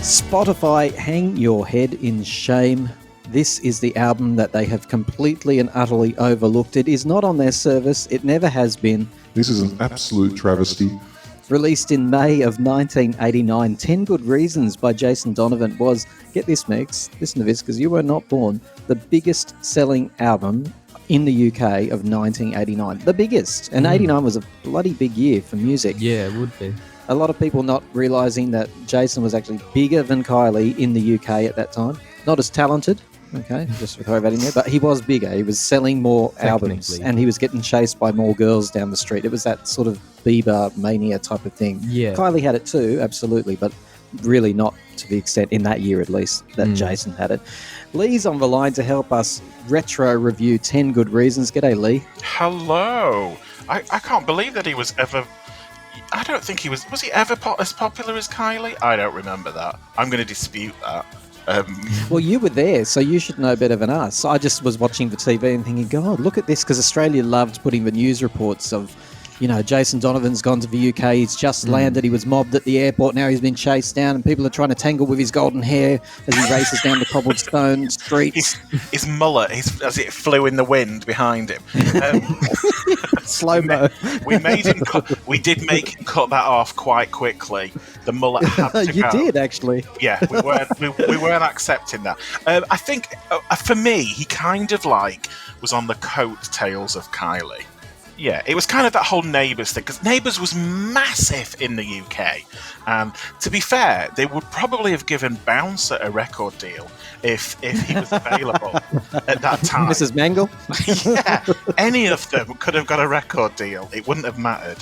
Spotify, hang your head in shame. This is the album that they have completely and utterly overlooked. It is not on their service. It never has been. This is an absolute travesty. Released in May of 1989, 10 Good Reasons by Jason Donovan was, get this, Megs, listen to this because you were not born, the biggest selling album in the UK of 1989. The biggest. And 89 was a bloody big year for music. Yeah, it would be. A lot of people not realising that Jason was actually bigger than Kylie in the UK at that time. Not as talented, okay, just to throw that in there, but he was bigger. He was selling more albums and he was getting chased by more girls down the street. It was that sort of Bieber mania type of thing. Yeah. Kylie had it too, absolutely, but really not to the extent, in that year at least, that Jason had it. Lee's on the line to help us retro review 10 Good Reasons. G'day, Lee. Hello. I can't believe that he was ever... I don't think he was he ever as popular as Kylie? I don't remember that. I'm going to dispute that. Well, you were there, so you should know better than us. I just was watching the TV and thinking, God, look at this, because Australia loved putting the news reports of, you know, Jason Donovan's gone to the UK, he's just landed, he was mobbed at the airport, now he's been chased down and people are trying to tangle with his golden hair as he races down the cobblestone streets. His mullet, as it flew in the wind behind him. Slow-mo. We did make him cut that off quite quickly. The mullet had to You go. did, actually. Yeah, we weren't accepting that. I think, for me, he kind of was on the coattails of Kylie. Yeah, it was kind of that whole Neighbours thing, because Neighbours was massive in the UK. And to be fair, they would probably have given Bouncer a record deal if he was available at that time. Mrs. Mangle? Yeah, any of them could have got a record deal. It wouldn't have mattered.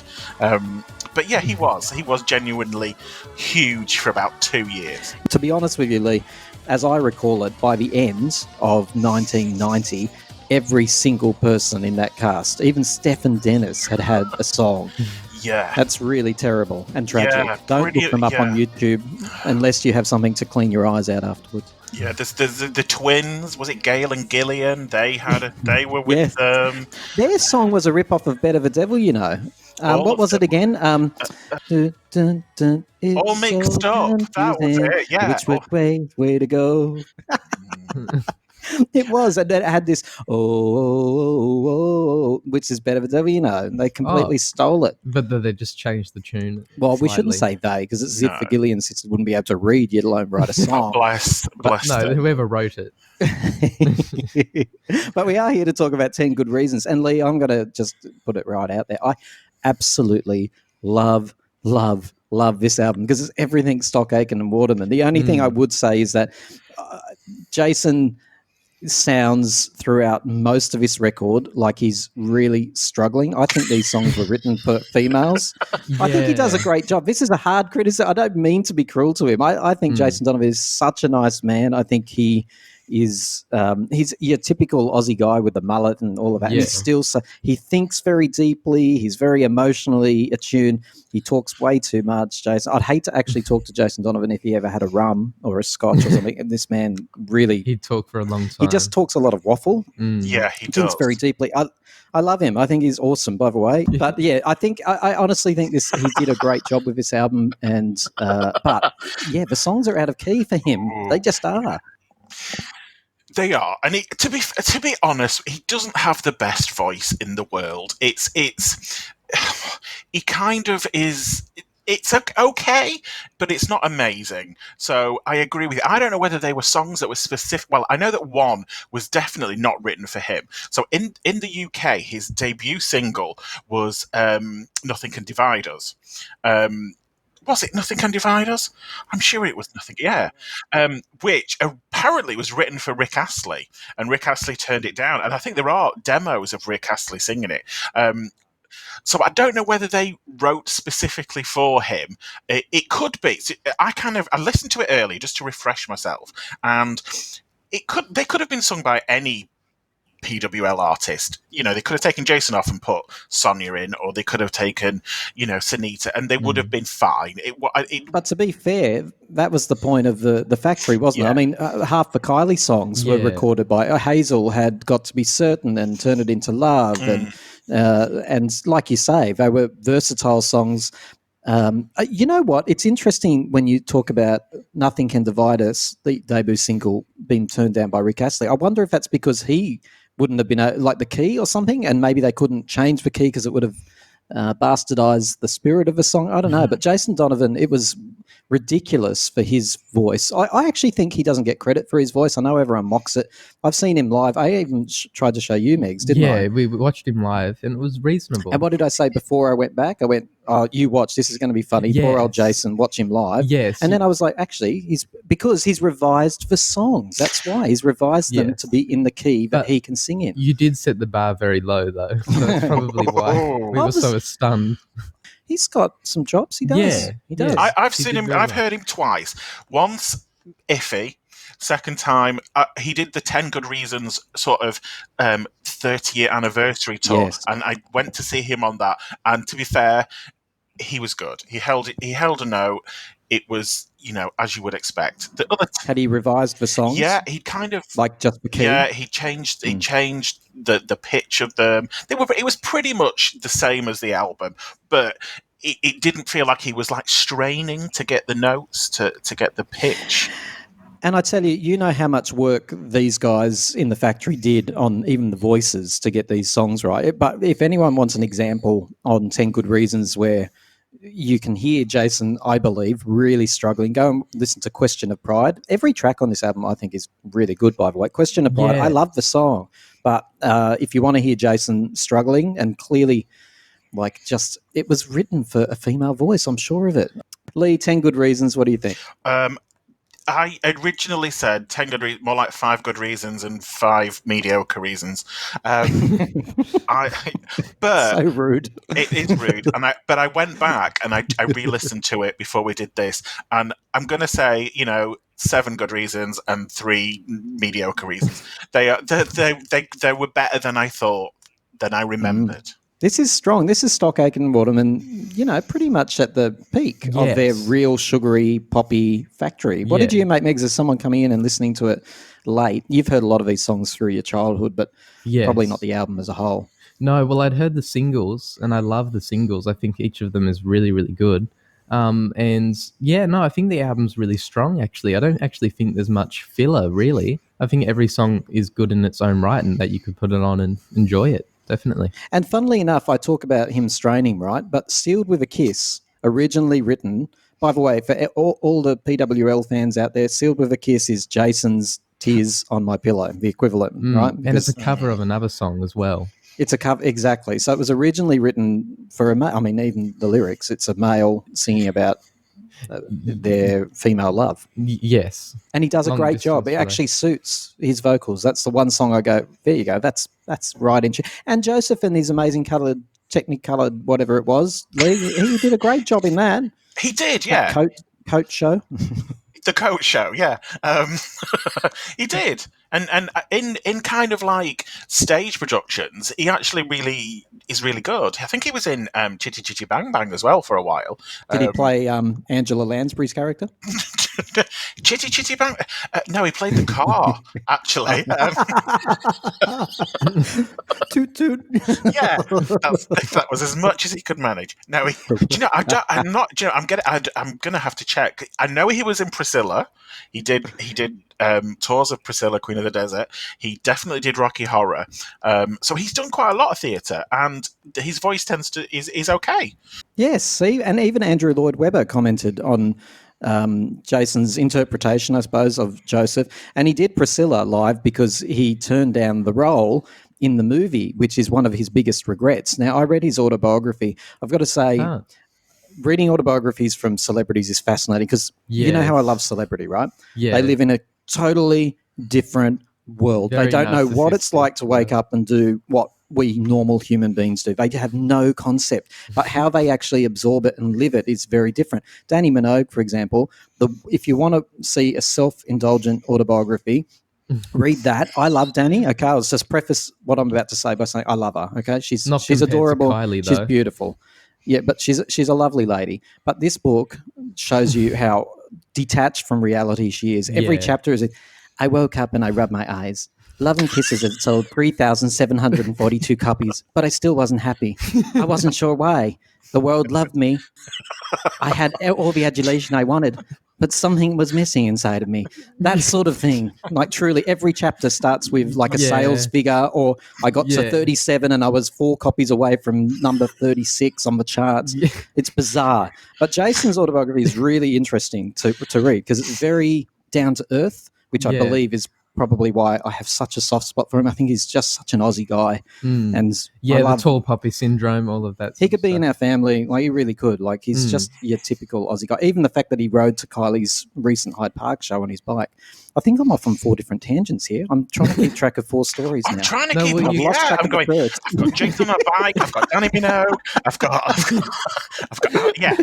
But yeah, he was genuinely huge for about 2 years. To be honest with you, Lee, as I recall it, by the end of 1990, every single person in that cast, even Stephen Dennis, had a song. Yeah. That's really terrible and tragic. Yeah, Don't look them up on YouTube unless you have something to clean your eyes out afterwards. Yeah, there's the twins. Was it Gail and Gillian? They were with Their song was a rip-off of Better the Devil, you know. What was it again? All mixed up. That was it, yeah. Which way to go? It was, and then it had this which is Better the Devil, you know. They completely stole it. But they just changed the tune. Well, slightly. we shouldn't say they, because it's as if the Gillian sisters wouldn't be able to read, yet alone write a song. Bless No, them. whoever wrote it. But we are here to talk about 10 Good Reasons. And Lee, I'm going to just put it right out there. I absolutely love this album, because it's everything Stock Aitken and Waterman. The only thing I would say is that Jason sounds throughout most of this record like he's really struggling. I think these songs were written for females. I think he does a great job. This is a hard criticism. I don't mean to be cruel to him. I think Jason Donovan is such a nice man. I think he is he's your typical Aussie guy with the mullet and all of that. Yeah. And he's still he thinks very deeply. He's very emotionally attuned. He talks way too much, Jason. I'd hate to actually talk to Jason Donovan if he ever had a rum or a scotch or something. And this man really... He'd talk for a long time. He just talks a lot of waffle. Yeah, he does. Thinks very deeply. I love him. I think he's awesome, by the way. But yeah, I honestly think he did a great job with this album. And but yeah, the songs are out of key for him. They just are. They are, and to be honest, he doesn't have the best voice in the world. It's he kind of is. It's okay, but it's not amazing. So I agree with you. I don't know whether they were songs that were specific. Well, I know that one was definitely not written for him. So in the UK, his debut single was "Nothing Can Divide Us." Was it Nothing Can Divide Us? I'm sure it was Nothing. Yeah. Which apparently was written for Rick Astley, and Rick Astley turned it down. And I think there are demos of Rick Astley singing it. So I don't know whether they wrote specifically for him. It could be. I listened to it early just to refresh myself, and they could have been sung by any PWL artist. You know, they could have taken Jason off and put Sonia in, or they could have taken, Sunita, and they would have been fine. But to be fair, that was the point of the factory, wasn't it? I mean, half the Kylie songs were recorded by Hazel had Got to Be Certain and Turn It Into Love, and like you say, they were versatile songs. You know what? It's interesting when you talk about Nothing Can Divide Us, the debut single being turned down by Rick Astley. I wonder if that's because he wouldn't have been like the key or something, and maybe they couldn't change the key because it would have bastardized the spirit of a song. I don't know. But Jason Donovan, it was ridiculous for his voice. I actually think he doesn't get credit for his voice. I know everyone mocks it. I've seen him live. I even tried to show you, Megs, didn't I? Yeah, we watched him live, and it was reasonable. And what did I say before I went back? I went, "Oh, you watch. This is going to be funny. Poor old Yes. Jason. Watch him live." Yes. And then I was like, actually, because he's revised for songs. That's why he's revised them Yes. to be in the key that But he can sing in. You did set the bar very low, though. So that's probably why we were so stunned. He's got some chops. He does. Yeah, He does. yeah. I've He seen did him. very I've well. heard him twice. Once iffy. Second time, he did the 10 Good Reasons sort of 30-year anniversary tour, Yes. and I went to see him on that. And to be fair, he was good. He held a note. It was, as you would expect. The other, Had he revised for songs? yeah, he kind of Like just the key? Yeah, he changed. He changed the pitch of them. It was pretty much the same as the album, but it didn't feel like he was like straining to get the notes to get the pitch. And I tell you, you know how much work these guys in the factory did on even the voices to get these songs right. But if anyone wants an example on 10 Good Reasons where you can hear Jason, I believe, really struggling, go and listen to Question of Pride. Every track on this album, I think, is really good, by the way. Question of Pride, Yeah. I love the song. But if you want to hear Jason struggling, and clearly, it was written for a female voice, I'm sure of it. Lee, 10 Good Reasons, what do you think? I originally said 10 good reasons, more like 5 good reasons and 5 mediocre reasons. But So rude. it is rude. But I went back and I re-listened to it before we did this, and I'm going to say, 7 good reasons and 3 mediocre reasons. They were better than I thought, than I remembered. This is strong. This is Stock Aitken and Waterman, pretty much at the peak of their real sugary, poppy factory. What did you make, Megs, as someone coming in and listening to it late? You've heard a lot of these songs through your childhood, but probably not the album as a whole. No, well, I'd heard the singles, and I love the singles. I think each of them is really, really good. I think the album's really strong, actually. I don't actually think there's much filler, really. I think every song is good in its own right and that you could put it on and enjoy it. Definitely. And funnily enough, I talk about him straining, right? But Sealed with a Kiss, originally written, by the way, for all the PWL fans out there, Sealed with a Kiss is Jason's Tears on My Pillow, the equivalent, right? And it's a cover of another song as well. It's a cover, exactly. So it was originally written for even the lyrics, it's a male singing about their female love. Yes. And he does a great job. It actually suits his vocals. That's the one song I go, there you go, that's right in tune. And Joseph and his amazing Technicoloured, whatever it was, Lee, he did a great job in that. He did, yeah. Coat show. The Coat Show, yeah. He did. And in kind of like stage productions, he actually really is really good. I think he was in Chitty Chitty Bang Bang as well for a while. Did he play Angela Lansbury's character? Chitty Chitty Bang? No, he played the car, actually. Toot toot. Yeah, that was as much as he could manage. No, I'm gonna have to check. I know he was in Priscilla. He did tours of Priscilla, Queen of the Desert. He definitely did Rocky Horror. So he's done quite a lot of theatre, and his voice is okay. Yes, see, and even Andrew Lloyd Webber commented on Jason's interpretation, I suppose, of Joseph, and he did Priscilla live because he turned down the role in the movie, which is one of his biggest regrets. Now, I read his autobiography. I've got to say, reading autobiographies from celebrities is fascinating because you know how I love celebrity, right? Yeah. They live in a totally different world. Very they don't know what it's like to wake up and do what we normal human beings do. They have no concept, but how they actually absorb it and live it is very different. Danny Minogue, for example, if you want to see a self-indulgent autobiography, read that. I love Danny. Okay, I'll just preface what I'm about to say by saying I love her. Okay, she's adorable. Kylie, she's beautiful. Yeah, but she's a lovely lady. But this book shows you how detached from reality she is. Every chapter is, I woke up and I rubbed my eyes. Love and Kisses had sold 3,742 copies, but I still wasn't happy. I wasn't sure why. The world loved me, I had all the adulation I wanted, but something was missing inside of me. That sort of thing. Like truly, every chapter starts with like a sales figure, or I got to 37 and I was 4 copies away from number 36 on the charts. Yeah. It's bizarre. But Jason's autobiography is really interesting to read because it's very down to earth, which I believe is probably why I have such a soft spot for him. I think he's just such an Aussie guy. And the tall poppy syndrome, all of that. He could be in our family. Like, he really could. Like, he's just your typical Aussie guy. Even the fact that he rode to Kylie's recent Hyde Park show on his bike. I think I'm off on 4 different tangents here. I'm trying to keep track of 4 stories now. I'm trying to keep I've lost track I'm of going, the birds. I've got Jason on a bike, I've got Kylie Minogue, I've got yeah.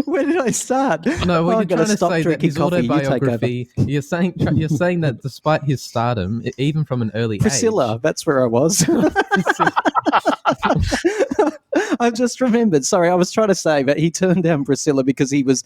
Where did I start? No, well, I'm you're trying to say that his coffee. autobiography. You're saying that despite his stardom, even from an early Priscilla, age, that's where I was. I've just remembered. Sorry, I was trying to say that he turned down Priscilla because he was.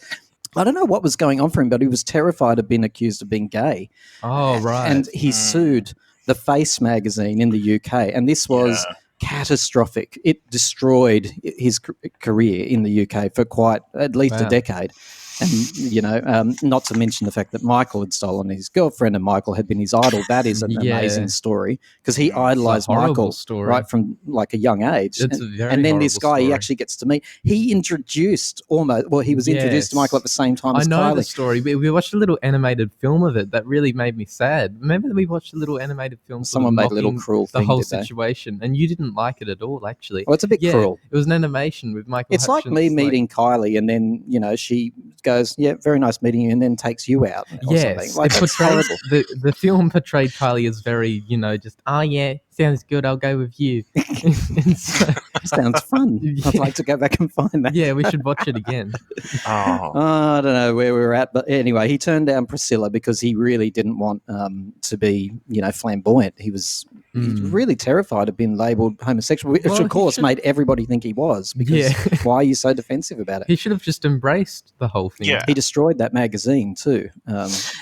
I don't know what was going on for him, but he was terrified of being accused of being gay. Oh, right. And he sued the Face magazine in the UK, and this was catastrophic. It destroyed his career in the UK for quite at least a decade. And, you know, not to mention the fact that Michael had stolen his girlfriend and Michael had been his idol. That is an amazing story because he idolized Michael right from like a young age. It's and then this guy he actually gets to meet. He introduced he was introduced to Michael at the same time as Kylie. I know the story. We watched a little animated film of it that really made me sad. Remember that we watched a little animated film? Someone made a little cruel the thing, whole did they? situation, and you didn't like it at all, actually. Well, it's a bit cruel. It was an animation with Michael. It's like me meeting Kylie, and then she goes, "Yeah, very nice meeting you," and then takes you out. Or something. Like, it portrays the film portrayed Kylie as very, just sounds good. I'll go with you. Sounds fun. I'd like to go back and find that. Yeah, we should watch it again. I don't know where we were at, but anyway, he turned down Priscilla because he really didn't want to be, flamboyant. He was really terrified of being labelled homosexual, which of course made everybody think he was. Because why are you so defensive about it? He should have just embraced the whole thing. Yeah. He destroyed that magazine too.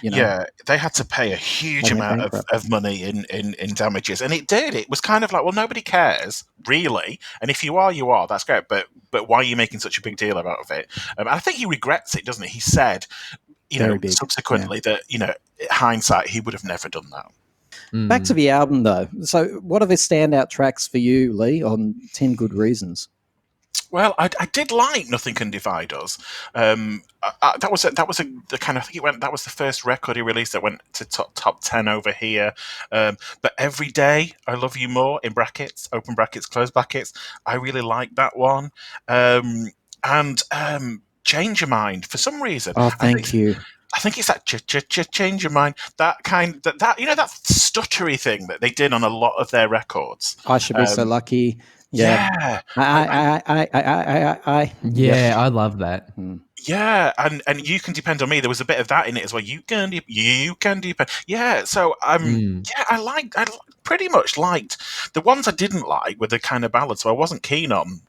Yeah, they had to pay a huge amount of money in damages, and it did. It was kind of like, well, nobody cares really, and if you are, you are. That's great, but why are you making such a big deal out of it? I think he regrets it, doesn't he? He said, subsequently that hindsight, he would have never done that. Back to the album though. So, what are the standout tracks for you, Lee, on 10 Good Reasons? Well, I did like Nothing Can Divide Us. That was the kind of that was the first record he released that went to top 10 over here. But Every Day I Love You More, in brackets, open brackets, close brackets. I really like that one. And Change Your Mind for some reason. Oh, thank you. I think it's that change your mind. That that stuttery thing that they did on a lot of their records. I Should Be So Lucky. Yeah. I love that. Yeah, and You Can Depend on Me. There was a bit of that in it as well. You can depend. Yeah, so I pretty much liked the ones I didn't like were the kind of ballads. So I wasn't keen on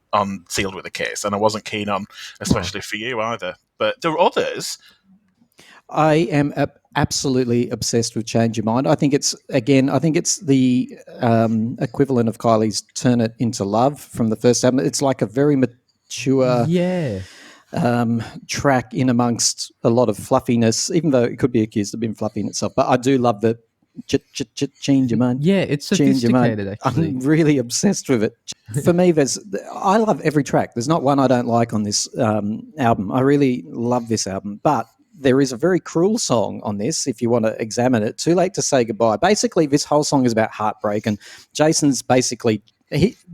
Sealed with a Kiss, and I wasn't keen on Especially for You either. But there were others. I am absolutely obsessed with Change Your Mind. I think it's the equivalent of Kylie's Turn It Into Love from the first album. It's like a very mature track in amongst a lot of fluffiness, even though it could be accused of being fluffy in itself. But I do love the change your mind. Yeah, it's sophisticated, actually. I'm really obsessed with it. For me, I love every track. There's not one I don't like on this album. I really love this album, but there is a very cruel song on this, if you want to examine it, Too Late to Say Goodbye. Basically, this whole song is about heartbreak, and Jason's basically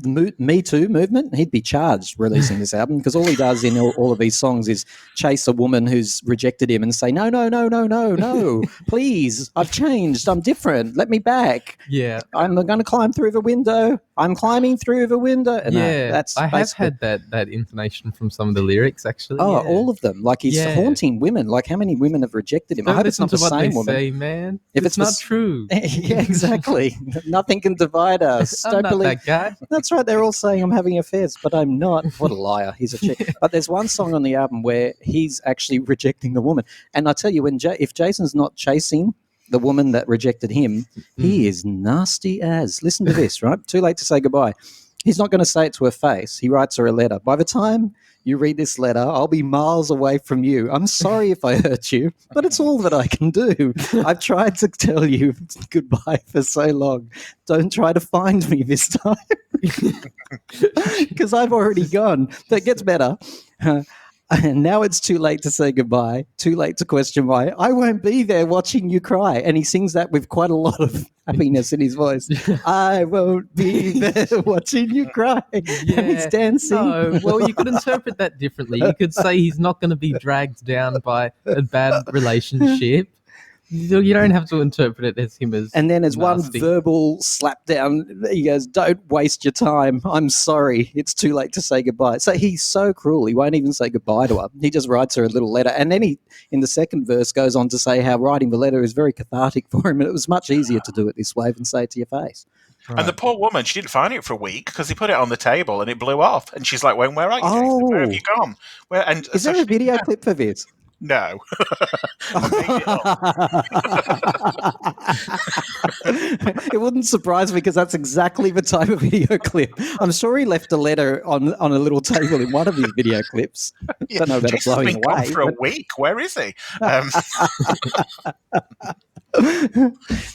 Me Too movement. He'd be charged releasing this album because all he does in all of these songs is chase a woman who's rejected him and say, no, please, I've changed, I'm different, let me back. Yeah. I'm going to climb through the window. I'm climbing through the window. And I have had that intonation from some of the lyrics, actually. Oh, all of them. Like, he's haunting women. Like, how many women have rejected him? Don't I hope it's not the same woman. Say, man. If it's not true. Yeah, exactly. Nothing can divide us. I'm not that guy. That's right. They're all saying I'm having affairs, but I'm not. What a liar. He's a chick. But there's one song on the album where he's actually rejecting the woman. And I tell you, if Jason's not chasing the woman that rejected him, he is nasty as. Listen to this, right? Too Late to Say Goodbye. He's not going to say it to her face. He writes her a letter. By the time you read this letter, I'll be miles away from you. I'm sorry if I hurt you, but it's all that I can do. I've tried to tell you goodbye for so long. Don't try to find me this time. Because I've already gone. That gets better. And now it's too late to say goodbye, too late to question why. I won't be there watching you cry. And he sings that with quite a lot of happiness in his voice. I won't be there watching you cry. And he's dancing. No, well, you could interpret that differently. You could say he's not going to be dragged down by a bad relationship. You don't have to interpret it as him as. And then as nasty. one verbal slap down, he goes, don't waste your time. I'm sorry. It's too late to say goodbye. So he's so cruel. He won't even say goodbye to her. He just writes her a little letter. And then he, in the second verse, goes on to say how writing the letter is very cathartic for him. And it was much easier to do it this way than say it to your face. Right. And the poor woman, she didn't find it for a week because he put it on the table and it blew off. And she's like, "Well, where are you? Oh. Where have you gone?" Where? And Is there a video clip for this? No. I made it up. It wouldn't surprise me because that's exactly the type of video clip. I'm sure he left a letter on a little table in one of his video clips. Don't know about it Jason's blowing been gone away. for a week. Where is he?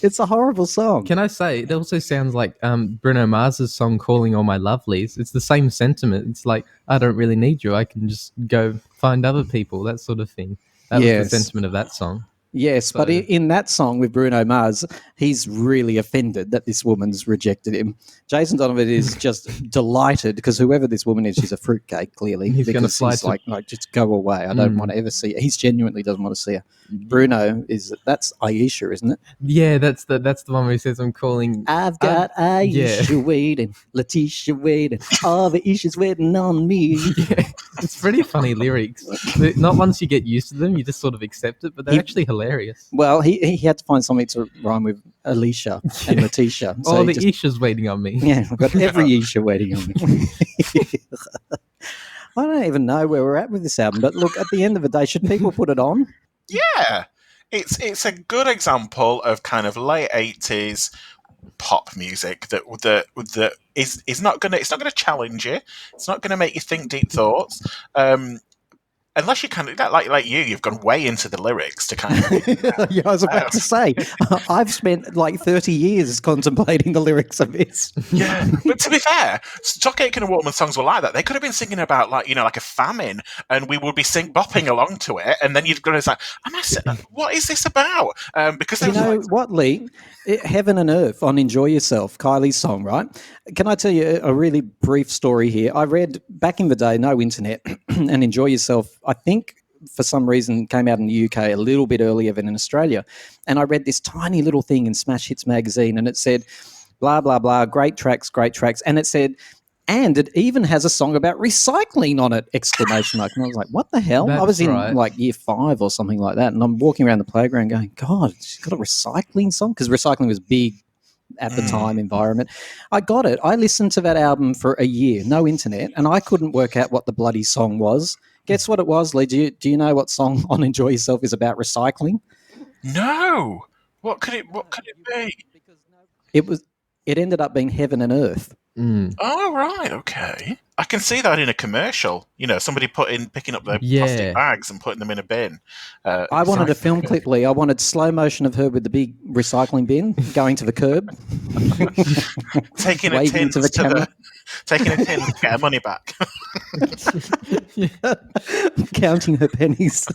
It's a horrible song. Can I say, it also sounds like Bruno Mars's song Calling All My Lovelies. It's the same sentiment. It's like, I don't really need you. I can just go find other people, that sort of thing. That was the sentiment of that song. Yes, So- but in that song with Bruno Mars, he's really offended that this woman's rejected him. Jason Donovan is just delighted because whoever this woman is, she's a fruitcake, clearly. He's gonna because fly he's to- like, just go away. I don't want to ever see her. He genuinely doesn't want to see her. Bruno that's Aisha, isn't it? Yeah, that's the one where he says, I'm calling... I've got Aisha waiting, Letitia waiting, all the Aisha's waiting on me. Yeah, it's pretty funny lyrics. Not once you get used to them, you just sort of accept it, but they're actually hilarious. Well, he had to find something to rhyme with Alicia and Letitia. So Oh, he the just- Isha's waiting on me. Yeah, I've got every Isha waiting on me. I don't even know where we're at with this album, but look, at the end of the day, should people put it on? Yeah. It's a good example of kind of late 80s pop music that is not gonna challenge you. It's not gonna make you think deep thoughts. Unless you kind of like you've gone way into the lyrics to kind of. Yeah, I was about to say, I've spent like 30 years contemplating the lyrics of this. Yeah, but to be fair, Stock Aitken and Waterman songs were like that. They could have been singing about like a famine, and we would be bopping along to it, and then you'd go like, what is this about? Because You know what, Lee? Heaven and Earth on Enjoy Yourself, Kylie's song, right? Can I tell you a really brief story here? I read back in the day, no internet, and Enjoy Yourself, I think for some reason came out in the UK a little bit earlier than in Australia. And I read this tiny little thing in Smash Hits magazine, and it said, blah, blah, blah, great tracks. And it said, and it even has a song about recycling on it, exclamation mark. And I was like, what the hell? I was in like year 5 or something like that. And I'm walking around the playground going, God, she's got a recycling song? Because recycling was big at the time environment. I got it. I listened to that album for a year, no internet, and I couldn't work out what the bloody song was. Guess what it was, Lee? Do you know what song on Enjoy Yourself is about recycling? No. What could it be? It ended up being Heaven and Earth. Oh, right, okay. I can see that in a commercial. Somebody picking up their plastic bags and putting them in a bin. I wanted a film clip, Lee. I wanted slow motion of her with the big recycling bin going to the curb. Taking a tin to the camera. Taking a tin to get her money back. Counting her pennies.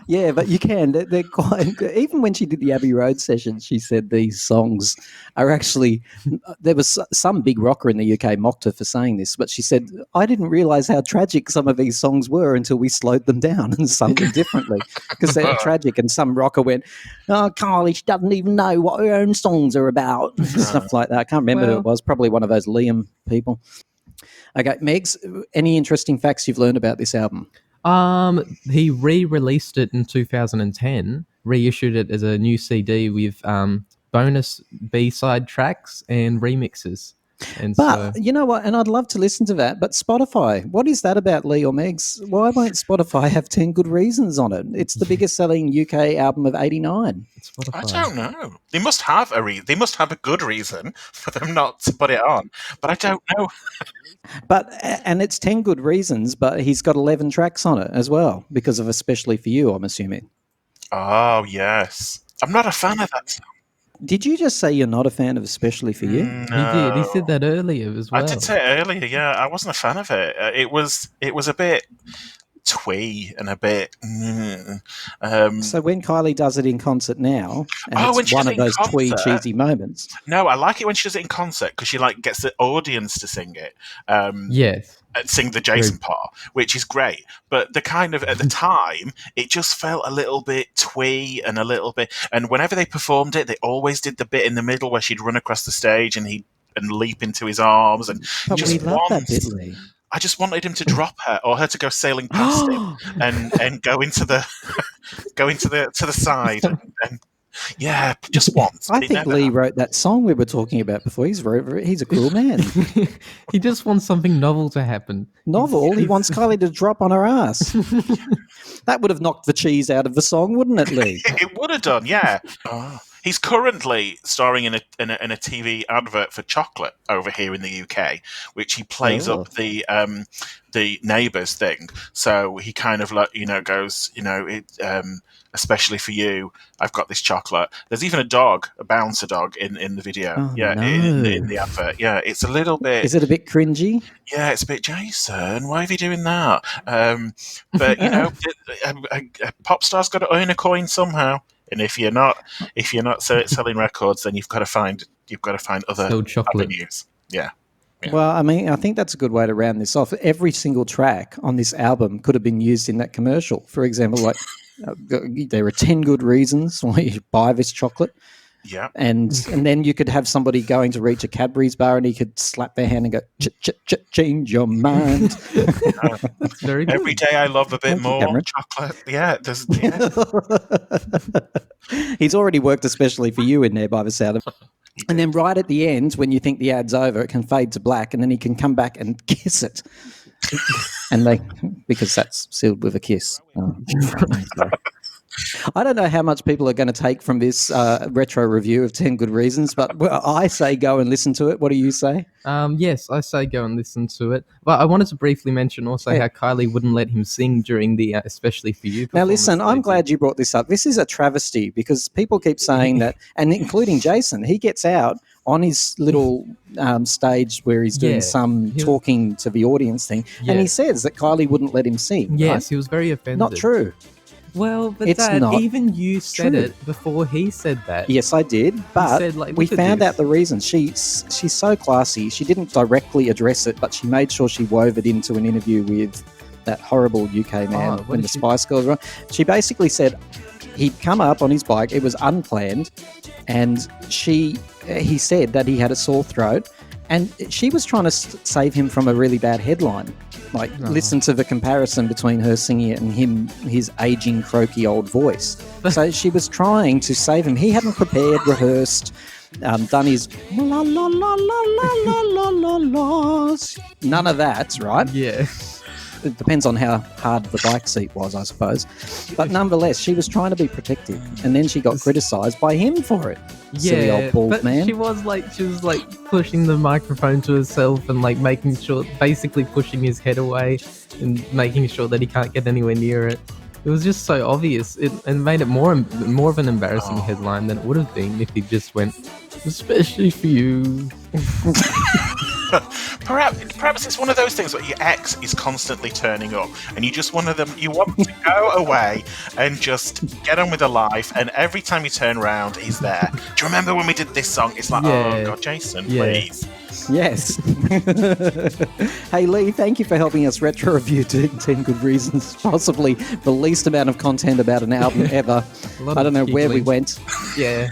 Yeah, but you can. They're quite. Even when she did the Abbey Road session, she said these songs are actually. There was some big rocker in the UK mocked her for saying this, but she said, "I didn't realise how tragic some of these songs were until we slowed them down and sung them differently because they're tragic." And some rocker went, "Oh, Kylie, she doesn't even know what her own songs are about." Stuff like that. I can't remember who it was. Probably one of those Liam people. Okay, Megs, any interesting facts you've learned about this album? He re-released it in 2010, reissued it as a new CD with bonus B-side tracks and remixes. And But so you know what? And I'd love to listen to that. But Spotify, what is that about, Lee or Megs? Why won't Spotify have 10 Good Reasons on it? It's the biggest selling UK album of 89. I Spotify. don't know. They must have they must have a good reason for them not to put it on. But I don't know. And it's 10 Good Reasons, but he's got 11 tracks on it as well because of Especially For You, I'm assuming. Oh yes, I'm not a fan of that song. Did you just say you're not a fan of Especially For You? He did. He said that earlier as well. I did say it earlier. Yeah, I wasn't a fan of it. It was a bit twee and a bit. So when Kylie does it in concert now, and when it's she one does of it in those twee concert- cheesy moments. No, I like it when she does it in concert because she gets the audience to sing it. Yes. Sing the Jason part, which is great. But the kind of at the time, it just felt a little bit twee and a little bit. And whenever they performed it, they always did the bit in the middle where she'd run across the stage and he'd leap into his arms and But we love that bit, once. Lee. I just wanted him to drop her or her to go sailing past him and go into the to the side and yeah, just once. I It think never Lee happened. wrote that song we were talking about before. He's a cruel man. He just wants something novel to happen. Novel. He wants Kylie to drop on her ass. That would have knocked the cheese out of the song, wouldn't it, Lee? It would have done, yeah. He's currently starring in a TV advert for chocolate over here in the UK, which he plays Oh. up the Neighbours thing. So he kind of goes, especially for you, I've got this chocolate. There's even a bouncer dog in the video. Oh, yeah, no. in the advert. Yeah, it's a little bit. Is it a bit cringy? Yeah, it's a bit, Jason, why are you doing that? But a pop star's got to earn a coin somehow. And if you're not selling records, then you've got to find other Sell chocolate. avenues. Yeah. Yeah. Well, I mean, I think that's a good way to round this off. Every single track on this album could have been used in that commercial. For example, like there are 10 good reasons why you should buy this chocolate. Yeah. And then you could have somebody going to reach a Cadbury's bar and he could slap their hand and go, change your mind. That's very good. Every day I love a bit Thank you, more Cameron. chocolate. Yeah. He's already worked especially for you in there by the sound of it. And then right at the end, when you think the ad's over, it can fade to black and then he can come back and kiss it. Because that's sealed with a kiss. I don't know how much people are going to take from this retro review of 10 Good Reasons, but I say go and listen to it. What do you say? Yes, I say go and listen to it. But I wanted to briefly mention also how Kylie wouldn't let him sing during the Especially For You Now, listen, performance. I'm glad you brought this up. This is a travesty because people keep saying that, and including Jason, he gets out on his little stage where he's doing some talking to the audience thing, and he says that Kylie wouldn't let him sing. Yes, right? he was very offended. Not true. Well, but It's Dad, not even you said true. it before he said that. Yes, I did, but said, like, we look at found this. out the reason. She's so classy. She didn't directly address it, but she made sure she wove it into an interview with that horrible UK man what when did the she- Spice Girls were on. She basically said he'd come up on his bike. It was unplanned, and he said that he had a sore throat, and she was trying to save him from a really bad headline. Like, listen to the comparison between her singing it and his aging, croaky old voice. So she was trying to save him. He hadn't prepared, rehearsed, done his la la la la la la la la la's. None of that, right? Yeah. It depends on how hard the bike seat was, I suppose. But nonetheless, she was trying to be protective, and then she got criticised by him for it. Silly old bald but man. she was like pushing the microphone to herself and like making sure, basically pushing his head away and making sure that he can't get anywhere near it. It was just so obvious. It made it more of an embarrassing headline than it would have been if he just went, especially for you. Perhaps it's one of those things where your ex is constantly turning up and you want them to go away and just get on with their life, and every time you turn around he's there. Do you remember when we did this song? It's like, oh God, Jason, please. Yes. Hey, Lee, thank you for helping us retro review 10 Good Reasons, possibly the least amount of content about an album ever. I don't know where we went. Yeah.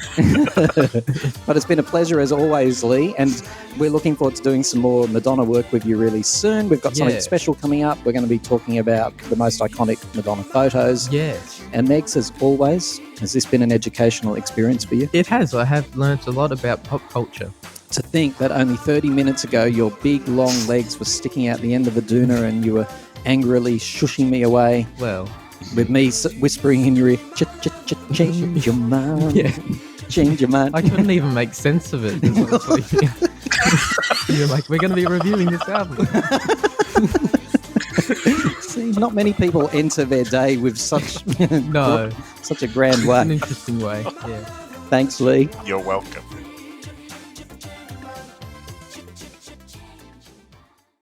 But it's been a pleasure as always, Lee, and we're looking forward to doing some more Madonna work with you really soon. We've got something special coming up. We're going to be talking about the most iconic Madonna photos. Yes. And Megs, as always, has this been an educational experience for you? It has. I have learnt a lot about pop culture. To think that only 30 minutes ago your big long legs were sticking out the end of the doona and you were angrily shushing me away Well, with me whispering in your ear, change your mind. yeah. Change your mind. I couldn't even make sense of it. You're like, we're going to be reviewing this album. See, not many people enter their day with such No. such a grand It's way. an interesting way. Yeah. Thanks, Lee. You're welcome.